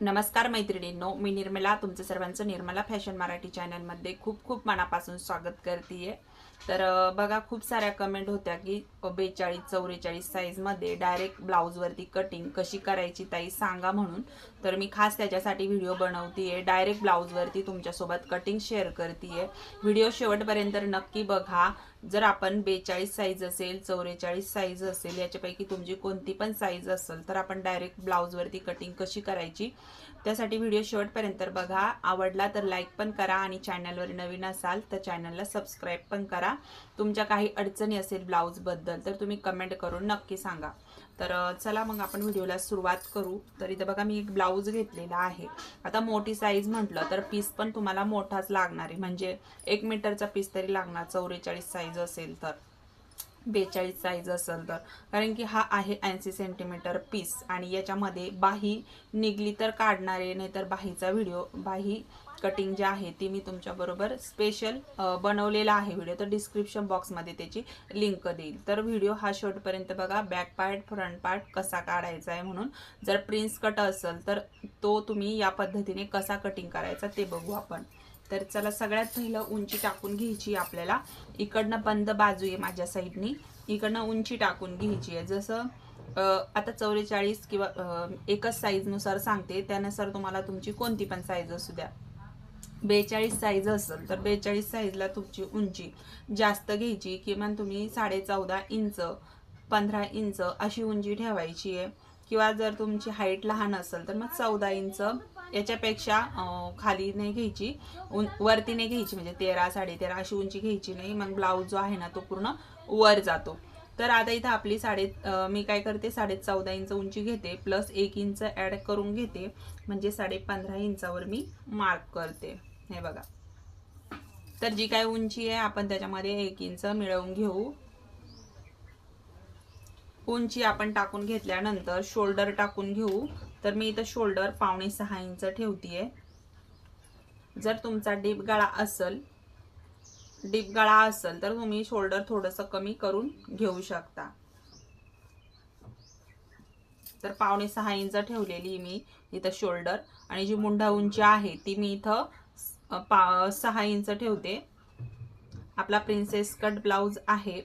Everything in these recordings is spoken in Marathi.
नमस्कार मैत्रिणींनो, मी निर्मला तुमचं सर्वांचं निर्मला फॅशन मराठी चॅनलमध्ये खूप खूप मनापासून स्वागत करते। तर बघा, खूप साऱ्या कमेंट होत्या की 42-44 साईजमध्ये डायरेक्ट ब्लाऊजवरती कटिंग कशी करायची ताई सांगा म्हणून। तर मी खास त्याच्यासाठी व्हिडिओ बनवतेय, डायरेक्ट ब्लाऊजवरती तुमच्यासोबत कटिंग शेअर करतेय। व्हिडिओ शेवटपर्यंत नक्की बघा। जर आपण 42 साईज असेल, 44 साईज असेल, याच्यापैकी तुमची कोणती पण साईज असेल तर आपण डायरेक्ट ब्लाऊजवरती कटिंग कशी करायची त्यासाठी व्हिडिओ शेवटपर्यंत बघा। आवडला तर लाईक पण करा आणि चॅनलवर नवीन असाल तर चॅनलला सबस्क्राईब पण करा। तुमच्या काही अडचणी असेल ब्लाऊज बद्दल तर तुम्ही कमेंट करून नक्की सांगा। तर चला मग आपण व्हिडिओला सुरुवात करू। तर इथं बघा, मी एक ब्लाऊज घेतलेला आहे। आता मोठी साईज म्हटलं तर पीस पण तुम्हाला मोठाच लागणार आहे, म्हणजे 1 मीटरचा पीस तरी लागणार 44 साईज असेल तर। 42 साईज असेल तर, कारण की हा आहे 80 सेंटीमीटर पीस आणि याच्यामध्ये बाही निघली तर काढणार आहे, नाहीतर बाहीचा व्हिडिओ, बाही कटिंग जी आहे ती मी तुमच्या बरोबर स्पेशल बनवलेला आहे व्हिडिओ, तर डिस्क्रिप्शन बॉक्समध्ये त्याची लिंक देईल। तर व्हिडिओ हा शेवटपर्यंत बघा। बॅक पार्ट फ्रंट पार्ट कसा काढायचा आहे म्हणून, जर प्रिन्स कट असेल तर तो तुम्ही या पद्धतीने कसा कटिंग करायचा ते बघू आपण। तर चला, सगळ्यात पहिलं उंची टाकून घ्यायची आपल्याला। इकडनं बंद बाजू आहे माझ्या साईडनी, इकडनं उंची टाकून घ्यायची आहे। जसं आता 44 किंवा एकच साईज नुसार सांगते, त्यानुसार तुम्हाला तुमची कोणती पण साईज असू द्या। 42 साईज असेल तर 42 साईजला तुमची उंची जास्त घ्यायची, किमान तुम्ही 14.5 इंच 15 इंच अशी उंची ठेवायची आहे। किंवा जर तुमची हाईट लहान असेल तर मग 14 इंच, याच्यापेक्षा खाली नाही घ्यायची, वरती नाही घ्यायची, म्हणजे 13 13.5 अशी उंची घ्यायची नाही, मग ब्लाऊज जो आहे ना तो पूर्ण वर जातो। तर आता इथं आपली मी काय करते, 14.5 इंच उंची घेते, प्लस 1 इंच ऍड करून घेते, म्हणजे 15.5 इंचावर मी मार्क करते। हे बघा, तर जी काय उंची आहे आपण त्याच्यामध्ये 1 इंच मिळवून घेऊ। उंची आपण टाकून घेतल्यानंतर शोल्डर टाकून घेऊ। तर मी इथं शोल्डर 5.5 इंच ठेवतीये। जर तुमचा डीप गळा असेल तर तुम्ही शोल्डर थोडंसं कमी करून घेऊ शकता। तर 5.5 इंच ठेवलेली मी इथं शोल्डर, आणि जी मुंढा उंची आहे ती मी इथं 6 इंच ठेवते। आपला प्रिन्सेस कट ब्लाऊज आहे,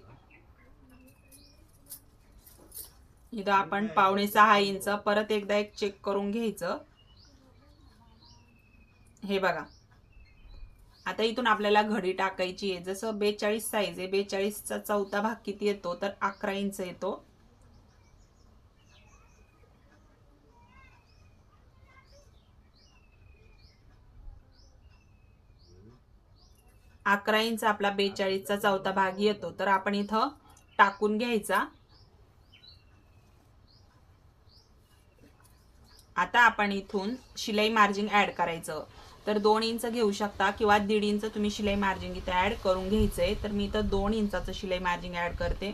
इथं आपण 5.5 इंच परत एकदा एक चेक करून घ्यायचं। हे बघा, आता इथून आपल्याला घडी टाकायची आहे। जसं 42 साईज आहे, 42चा चौथा भाग किती येतो तर 11 इंच येतो। 11 इंच आपला 42चा चौथा भाग येतो, तर आपण इथं टाकून घ्यायचा। आता आपण इथून शिलाई मार्जिन ऍड करायचं। तर 2 इंच घेऊ शकता किंवा 1.5 इंच तुम्ही शिलाई मार्जिन इथं ऍड करून घ्यायचंय। तर मी इथं 2 इंचाचं शिलाई मार्जिन ऍड करते,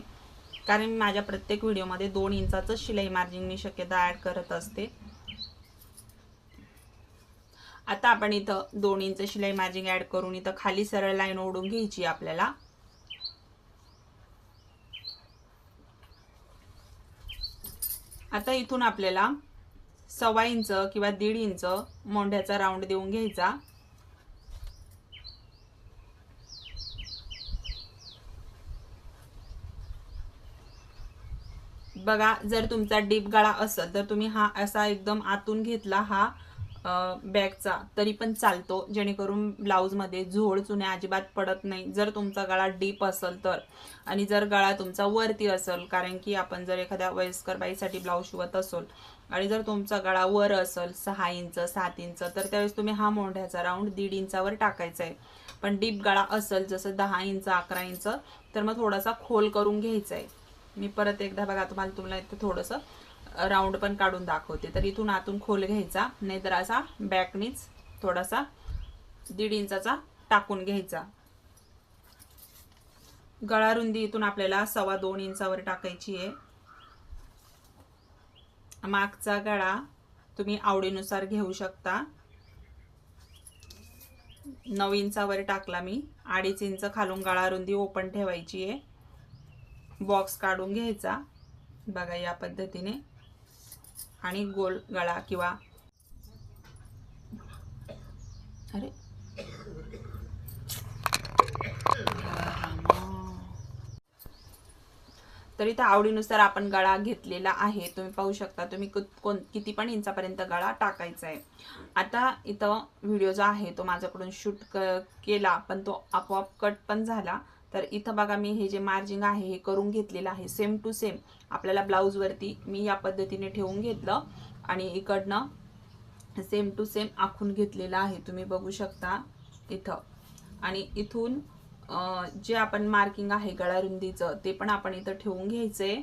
कारण माझ्या प्रत्येक व्हिडिओमध्ये 2 इंचाचं शिलाई मार्जिन मी शक्यता ऍड करत असते। आता आपण इथं 2 इंच शिलाई मार्जिन ऍड करून इथं खाली सरळ लाईन ओढून घ्यायची आपल्याला। आता इथून आपल्याला 1.25 इंच किंवा 1.5 इंच मोंढ्याचा राऊंड देऊन घ्यायचा। बघा, जर तुमचा डीप गळा असेल तर तुम्ही हा असा एकदम आतून घेतला हा बॅगचा तरी पण चालतो, जेणेकरून ब्लाऊज मध्ये झोळ चुन्या अजिबात पडत नाही जर तुमचा गळा डीप असेल तर। आणि जर गळा तुमचा वरती असेल, कारण की आपण जर एखाद्या वयस्कर बाईसाठी ब्लाऊज शिवत असोल आणि जर तुमचा गळा वर असेल 6 इंच 7 इंच, तर त्यावेळेस तुम्ही हा मोंढ्याचा राऊंड 1.5 इंचावर टाकायचा आहे। पण डीप गळा असेल जसं 10 इंच 11 इंच, तर मग थोडासा खोल करून घ्यायचा आहे। मी परत एकदा बघा, तुम्हाला इथं थोडंसं राऊंड पण काढून दाखवते। तर इथून आतून खोल घ्यायचा, नाहीतर असा बॅकनीच थोडासा 1.5 इंचाचा टाकून घ्यायचा। गळा रुंदी इथून आपल्याला 2.25 इंचावर टाकायची आहे। मागचा गळा तुम्ही आवडीनुसार घेऊ शकता। 9 इंचावर टाकला मी, 2.5 इंच खालून गळा रुंदी ओपन ठेवायची आहे। बॉक्स काढून घ्यायचा बघा या पद्धतीने, आणि गोल गळा किंवा अरे तर इथं आवडीनुसार आपण गळा घेतलेला आहे. तुम्ही पाहू शकता, तुम्ही किती पण इंचापर्यंत गळा टाकायचा आहे. आता इथं व्हिडिओ जो आहे तो माझ्याकडून शूट केला, पण तो आपोआप कट पण झाला. तर इथं बघा, मी हे जे मार्जिंग आहे हे करून घेतलेलं आहे. सेम टू सेम आपल्याला ब्लाऊजवरती मी या पद्धतीने ठेवून घेतलं आणि इकडनं सेम टू सेम आखून घेतलेलं आहे. तुम्ही बघू शकता इथं. आणि इथून जे आपण मार्किंग आहे गळा रुंदीचं ते पण आपण इथं ठेवून घ्यायचंय.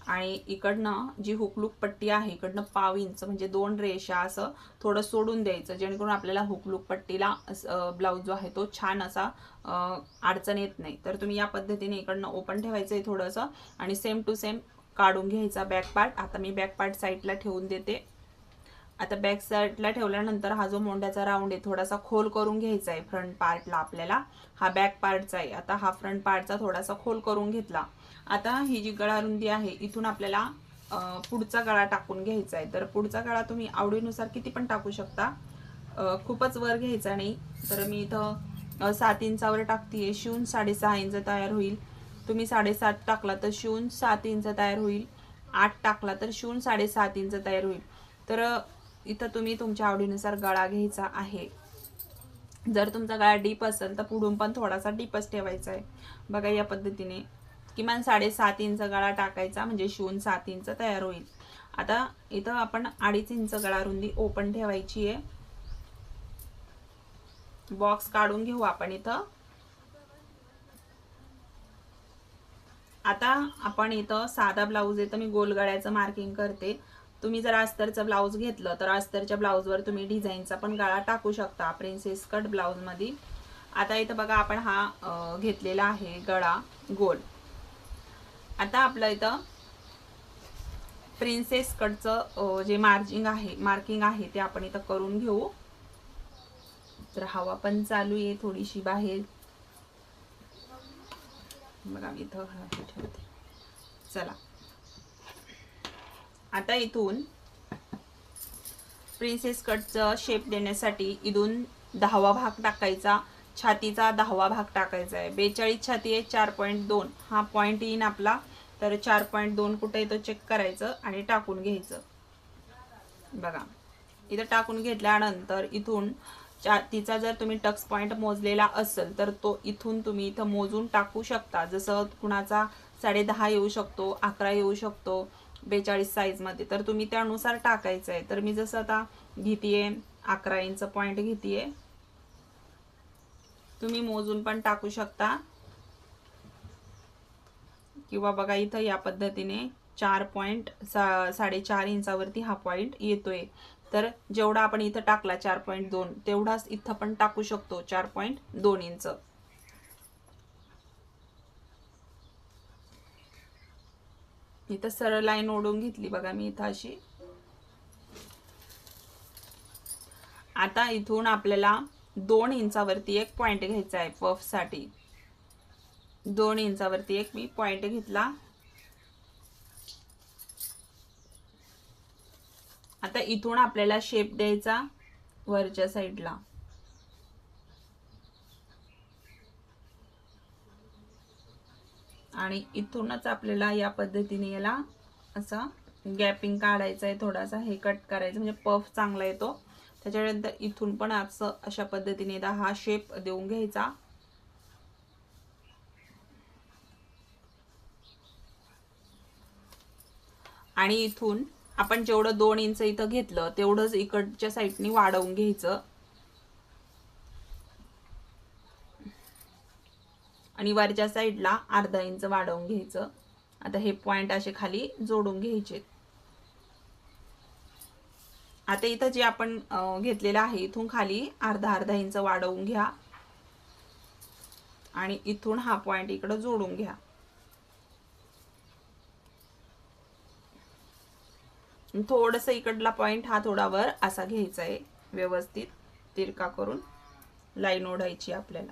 आणि इकडनं जी हुकलूक पट्टी आहे इकडनं 1.5 इंच म्हणजे 2 रेषा असं थोडं सोडून द्यायचं, जेणेकरून आपल्याला हुकलूक पट्टीला ब्लाऊज जो आहे तो छान असा अडचण येत नाही. तर तुम्ही या पद्धतीने इकडनं ओपन ठेवायचंय थोडंसं आणि सेम टू सेम काढून घ्यायचा बॅक पार्ट. आता मी बॅक पार्ट साईडला ठेवून देते. आता बॅक साईडला ठेवल्यानंतर हा जो मोंड्याचा राऊंड आहे थोडासा खोल करून घ्यायचा आहे फ्रंट पार्टला आपल्याला. हा बॅक पार्टचा आहे. आता हा फ्रंट पार्टचा थोडासा खोल करून घेतला. आता ही जी गळा रुंदी आहे इथून आपल्याला पुढचा गळा टाकून घ्यायचा आहे. तर पुढचा गळा तुम्ही आवडीनुसार किती पण टाकू शकता, खूपच वर घ्यायचा नाही. तर मी इथं 7 इंचावर टाकतीये. शिवून 6.5 इंच तयार होईल. तुम्ही 7.5 टाकला तर शिवून 7 इंच तयार होईल. 8 टाकला तर शिवून 7.5 इंच तयार होईल. तर इथं तुम्ही तुमच्या आवडीनुसार गळा घ्यायचा आहे. जर तुमचा गळा डीप असेल तर पुढून पण थोडासा डीपच ठेवायचा आहे. बघा या पद्धतीने किमान 7.5 इंच गळा टाकायचा, म्हणजे शिवून 7 इंच तयार होईल. आता इथं आपण 2.5 इंच गळा रुंदी ओपन ठेवायची आहे. बॉक्स काढून घेऊ आपण इथं. आता आपण इथं साधा ब्लाऊज आहे तर मी गोल गळ्याचं मार्किंग करते. तुम्ही जर अस्तरचं ब्लाऊज घेतलं तर अस्तरच्या ब्लाऊजवर तुम्ही डिझाईनचा पण गळा टाकू शकता प्रिन्सेस कट ब्लाऊज मध्ये. आता इथं बघा आपण हा घेतलेला आहे गळा गोल. आता आपलं इथं प्रिन्सेस कटचं जे मार्किंग आहे ते आपण इथं करून घेऊ. तर हवा पण चालू आहे थोडीशी बाहेर. बघा मी इथं ठेवते. चला, आता इथून प्रिन्सेस कटचं शेप देण्यासाठी इथून 10वा भाग टाकायचा. छातीचा 10वा भाग टाकायचा आहे. 42 छाती आहे, 4.2 हा पॉइंट येईन आपला. तर 4.2 कुठे येतो चेक करायचं आणि टाकून घ्यायचं. बघा इथं टाकून घेतल्यानंतर इथून छातीचा जर तुम्ही टक्स पॉइंट मोजलेला असेल तर तो इथून तुम्ही इथं मोजून टाकू शकता. जसं कुणाचा 10.5 येऊ शकतो, 11 येऊ शकतो 42 साईज मध्ये. तर तुम्ही त्यानुसार टाकायचं आहे. तर मी जसं आता घेतीये 11 इंच पॉइंट घेतीये. तुम्ही मोजून पण टाकू शकता किंवा बघा इथं या पद्धतीने 4.4 इंचावरती हा पॉइंट येतोय. तर जेवढा आपण इथं टाकला 4.2 तेवढाच इथं पण टाकू शकतो 4.2 इंच. इथं सरळ लाईन ओढून घेतली बघा मी इथं अशी. आता इथून आपल्याला 2 इंचावरती एक पॉइंट घ्यायचा आहे पफ साठी. 2 इंचावरती एक मी पॉइंट घेतला. आता इथून आपल्याला शेप द्यायचा वरच्या साईडला. आणि इथूनच आपल्याला या पद्धतीने याला असा गॅपिंग काढायचा आहे. थोडासा हे कट करायचं म्हणजे पफ चांगला येतो. त्याच्यानंतर इथून पण असं अशा पद्धतीने हा शेप देऊन घ्यायचा. आणि इथून आपण जेवढं 2 इंच इथं घेतलं तेवढंच इकडच्या साईडनी वाढवून घ्यायचं. आणि वरच्या साईडला अर्धा इंच वाढवून घ्यायचं. आता हे पॉइंट असे खाली जोडून घ्यायचे. आता इथं जे आपण घेतलेलं आहे इथून खाली अर्धा इंच वाढवून घ्या आणि इथून हा पॉइंट इकडे जोडून घ्या. थोडंसं इकडला पॉइंट हा थोडा वर असा घ्यायचा आहे. व्यवस्थित तिरका करून लाईन ओढायची आपल्याला.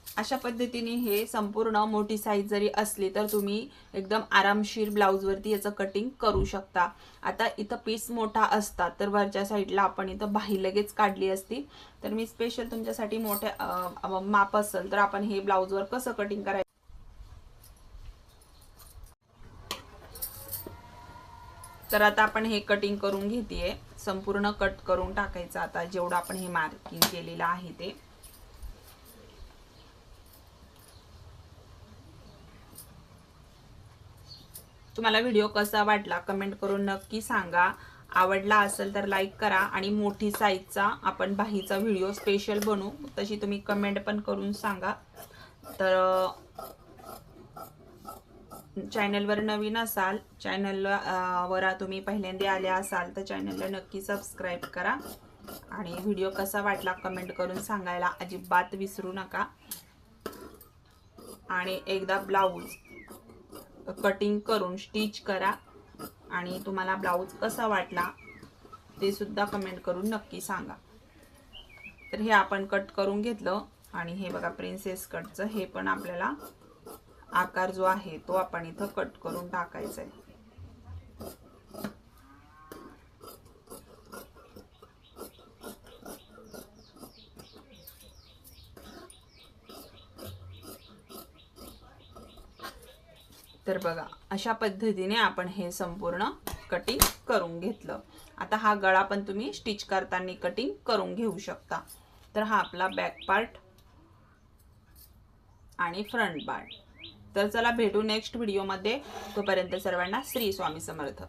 अशा पद्धतीने हे संपूर्ण मोठी साईज जरी असली तर तुम्ही एकदम आरामशीर ब्लाऊजवरती याचं कटिंग करू शकता। आता इथं पीस मोठा असता तर वरच्या साईडला आपण इथं बाही लगेच काढली असती, तर मी स्पेशल तुमच्यासाठी मोठ्या माप असेल तर आपण हे ब्लाऊजवर कसं कटिंग करायचं तर आता आपण हे कटिंग करून घेतेय। संपूर्ण कट करून टाकायचं आता जेवढं आपण हे मार्किंग केलेलं आहे ते। तुम्हाला व्हिडिओ कसा वाटला कमेंट करून नक्की सांगा। आवडला असेल तर लाईक करा आणि मोठी साईजचा आपण बाहीचा व्हिडिओ स्पेशल बनवू, तशी तुम्ही कमेंट पण करून सांगा। तर चॅनलवर नवीन असाल, चॅनलवर तुम्ही पहिल्यांदा आले असाल तर चॅनलला नक्की सबस्क्राईब करा आणि व्हिडिओ कसा वाटला कमेंट करून सांगायला अजिबात विसरू नका। आणि एकदा ब्लाऊज कटिंग करून स्टिच करा आणि तुम्हाला ब्लाऊज कसा वाटला ते सुद्धा कमेंट करून नक्की सांगा। तर हे आपण कट करून घेतलं आणि हे बघा प्रिन्सेस कटचं हे पण आपल्याला आकार जो आहे तो आपण इथं कट करून टाकायचा आहे। तर बघा अशा पद्धतीने आपण हे संपूर्ण कटिंग करून घेतलं। आता हा गळा पण तुम्ही स्टिच करताना कटिंग करून घेऊ शकता। तर हा आपला बॅक पार्ट आणि फ्रंट पार्ट। तर चला भेटू नेक्स्ट व्हिडिओ मध्ये, तोपर्यंत सर्वांना श्री स्वामी समर्थ।